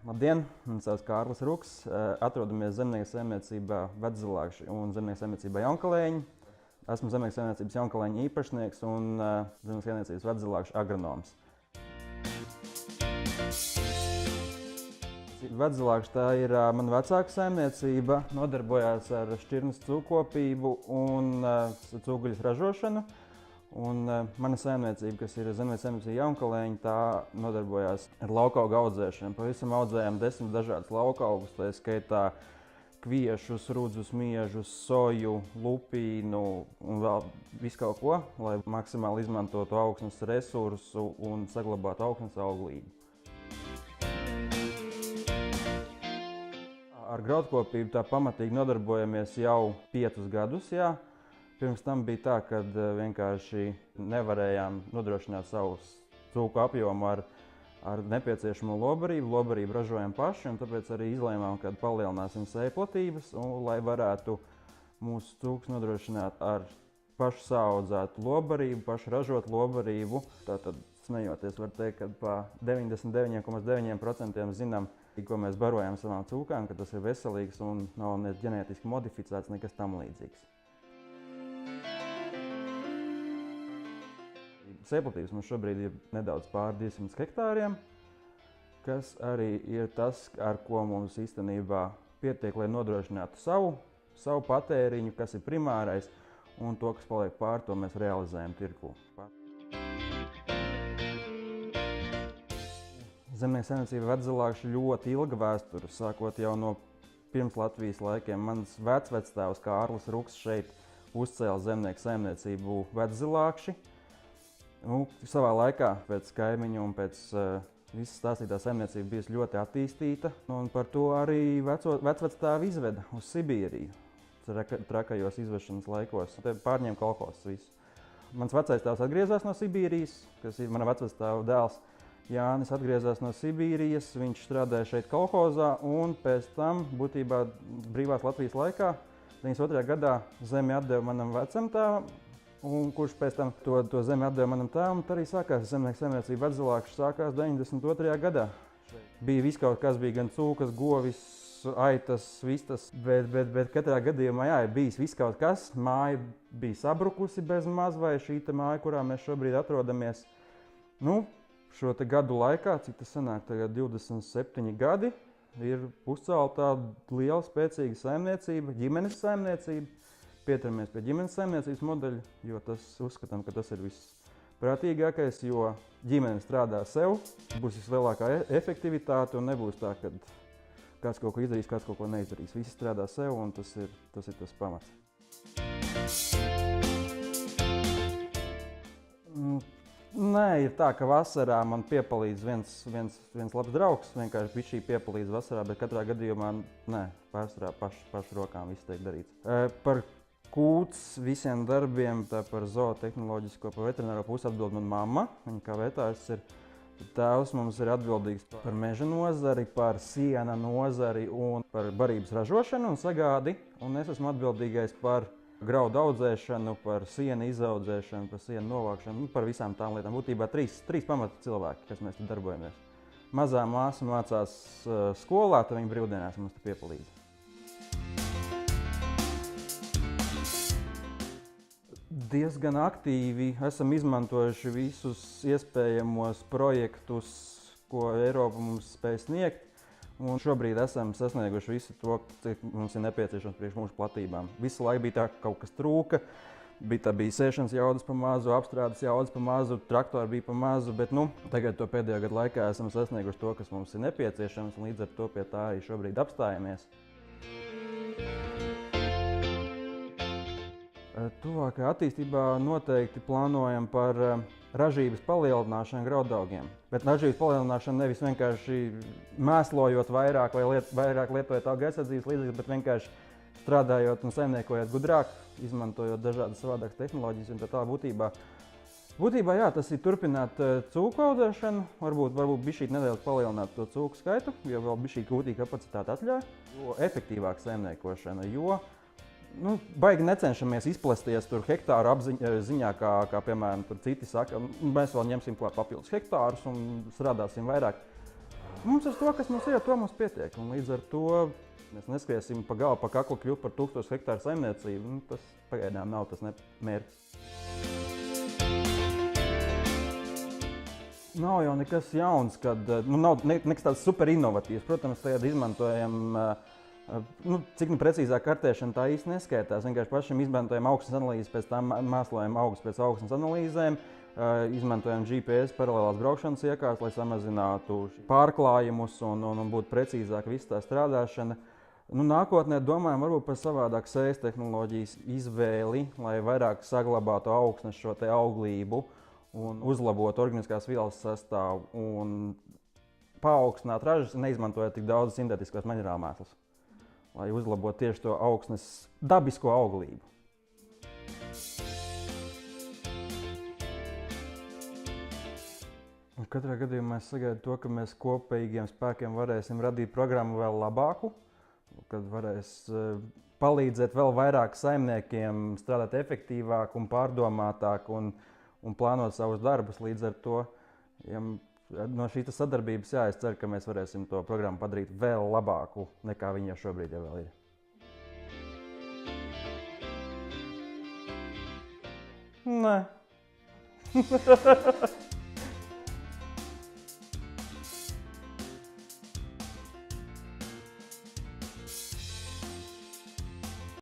Labdien! Mani sauc Kārlis Ruks. Atrodamies zemnieku saimniecībā Veczelākši un zemnieku saimniecībā Jaunkalēņi. Esmu zemnieku saimniecības Jaunkalēņi īpašnieks un zemnieku saimniecības Veczelākši agronoms. Veczelākši tā ir mana vecāka saimniecība, nodarbojās ar šķirnes cūkopību un cūgaļas ražošanu. Un mana saimniecība, kas ir zemnieku saimniecība Jaunkalēņi, tā nodarbojās ar laukaugu audzēšanu. Pavisam audzējām 10 dažādas laukaugus, tā skaitā kviešus, rudzus, miežus, soju, lupīnu un vēl visu kaut ko, lai maksimāli izmantotu augsnes resursu un saglabātu augsnes auglību. Ar graudkopību tā pamatīgi nodarbojamies jau 5 gadus. Jā. Pirms tam bija tā, ka vienkārši nevarējām nodrošināt savu cūku apjomu ar nepieciešamo lobarību. Lobarību ražojam paši, un tāpēc arī izlēmām, ka palielināsim seju platības, lai varētu mūsu cūkus nodrošināt ar pašu saaudzētu lobarību, pašu ražotu lobarību. Tātad, smejoties, var teikt, ka pa 99,9% zinām, ko mēs barojam savām cūkām, ka tas ir veselīgs un nav ne ģenētiski modificēts, nekas tam līdzīgs. Sējplatības mums šobrīd ir nedaudz pār 200 hektāriem, kas arī ir tas, ar ko mums īstenībā pietiek, lai nodrošinātu savu patēriņu, kas ir primārais, un to, kas paliek pār, to mēs realizējam tirgū. Zemnieku saimniecība Veczelākši ļoti ilga vēsture, sākot jau no pirms Latvijas laikiem. Mans vecvectēvs Kārlis Ruks šeit uzcēla zemnieku saimniecību Veczelākši. Savā laikā pēc kaimiņu un pēc visas stāstītā saimniecība bijusi ļoti attīstīta, un par to arī vecvectēvi izveda uz Sibīriju, trakajos izvešanas laikos. Te pārņēma kolhozs visu. Mans vecais tēvs atgriezās no Sibīrijas, kas ir mana vecvectēva dēls. Jānis atgriezās no Sibīrijas, viņš strādāja šeit kolhozā, un pēc tam, būtībā brīvās Latvijas laikā, 92. gadā zemi atdeva manam vecam tēvam, un kurš pēc tam to zemi atdeva manam tēvam, tad arī sākās zemnieku saimniecība Veczelākši sākās 92. gadā. Bija viss kaut kas, bija gan cūkas, govis, aitas, vistas, bet katrā gadījumā ir bijis viss kaut kas. Māja bija sabrukusi bez maz, vai šī māja, kurā mēs šobrīd atrodamies. Šo gadu laikā, cik tas sanāk, tagad 27 gadi, ir uzcelta tāda liela, spēcīga saimniecība, ģimenes saimniecība. Pieturamies pie ģimenes saimniecības modeļa, jo uzskatām, ka tas ir visprātīgākais, jo ģimene strādā sev, būs vislielākā efektivitāte un nebūs tā, ka kāds kaut ko izdarīs, kāds kaut ko neizdarīs. Visi strādā sev un tas ir tas pamats. Nē, ir tā, ka vasarā man piepalīdz viens labs draugs, vienkārši bišķī piepalīdz vasarā, bet katrā gadījumā nē, pārsvarā pašu rokām viss tiek darīts. Par kūts visiem darbiem, tā par zootehnoloģisko, par veterināro pusi atbild mana mamma, viņa kā vetārs ir. Tēvs mums ir atbildīgs par meža nozari, par siena nozari un par barības ražošanu un sagādi, un es esmu atbildīgais par graudu audzēšanu, par siena izaudzēšanu, par siena novākšanu, par visām tām lietām. Būtībā trīs pamata cilvēki, kas mēs te darbojamies. Mazā māsa mācās skolā, tad viņa brīvdienās mums te piepalīdz. Diezgan aktīvi esam izmantojuši visus iespējamos projektus, ko Eiropa mums spēj sniegt. Un šobrīd esam sasnieguši visu to, cik mums ir nepieciešams priekš mūsu platībām. Visu laiku bija tā, ka kaut kas trūka. Bija sēšanas jaudas pa mazu, apstrādes jaudas pa mazu, traktori bija pa mazu, bet tagad to pēdējā gadu laikā esam sasnieguši to, kas mums ir nepieciešams, un līdz ar to pie tā arī šobrīd apstājamies. Tuvākajā attīstībā noteikti plānojam par ražības palielināšanu graudaugiem. Bet ražības palielināšanu nevis vienkārši mēslojot vairāk vai vairāk lietojot auga aizsardzības līdzekļus, bet vienkārši strādājot un saimniekojot gudrāk, izmantojot dažādas savādākas tehnoloģijas un tā būtībā jā, tas ir turpināt cūku audzēšanu, varbūt bišķīt nedaudz palielināt to cūku skaitu, jo vēl bišķīt kūtīga kapacitāte atļauj, jo efektīvāk saimniekošana, jo baigi necenšamies izplesties tur hektāru ziņā, kā piemēram tur citi saka, mēs vēl ņemsim klāt papildus hektārus un strādāsim vairāk. Mums ar to, kas mums ir, to mums pietiek. Un līdz ar to mēs neskriesim pa galu, pa kaklu kļūt par 1000 hektāru saimniecību. Tas pagaidām nav tas mērķis. Nav jau nekas jauns, kad nav nekas tāds super inovatīvs. Protams, tagad izmantojam, cik precīzāk kartēšana tā īsti neskaitās. Vienkārši pašam izmantojam augsnes analīzes, pēc tam mēslojam augus pēc augsnes analīzēm. Izmantojam GPS paralēlās braukšanas iekārtas, lai samazinātu pārklājumus un būtu precīzāk viss tā strādāšana. Nākotnē domājam varbūt par savādāku sējas tehnoloģijas izvēli, lai vairāk saglabātu augsnes šo te auglību un uzlabotu organiskās vielas sastāvu un paaugstināt ražas, neizmantojot tik daudz sintētiskos minerālmēslus, lai uzlabotu tieši to augsnes dabisko auglību. Katrā gadījumā es sagaidu to, ka mēs kopīgiem spēkiem varēsim radīt programmu vēl labāku, kad varēs palīdzēt vēl vairāk saimniekiem strādāt efektīvāk un pārdomātāk un plānot savus darbus. Līdz ar to no šīs sadarbības es ceru, ka mēs varēsim to programmu padarīt vēl labāku, nekā viņa jau šobrīd jau vēl ir. Nē.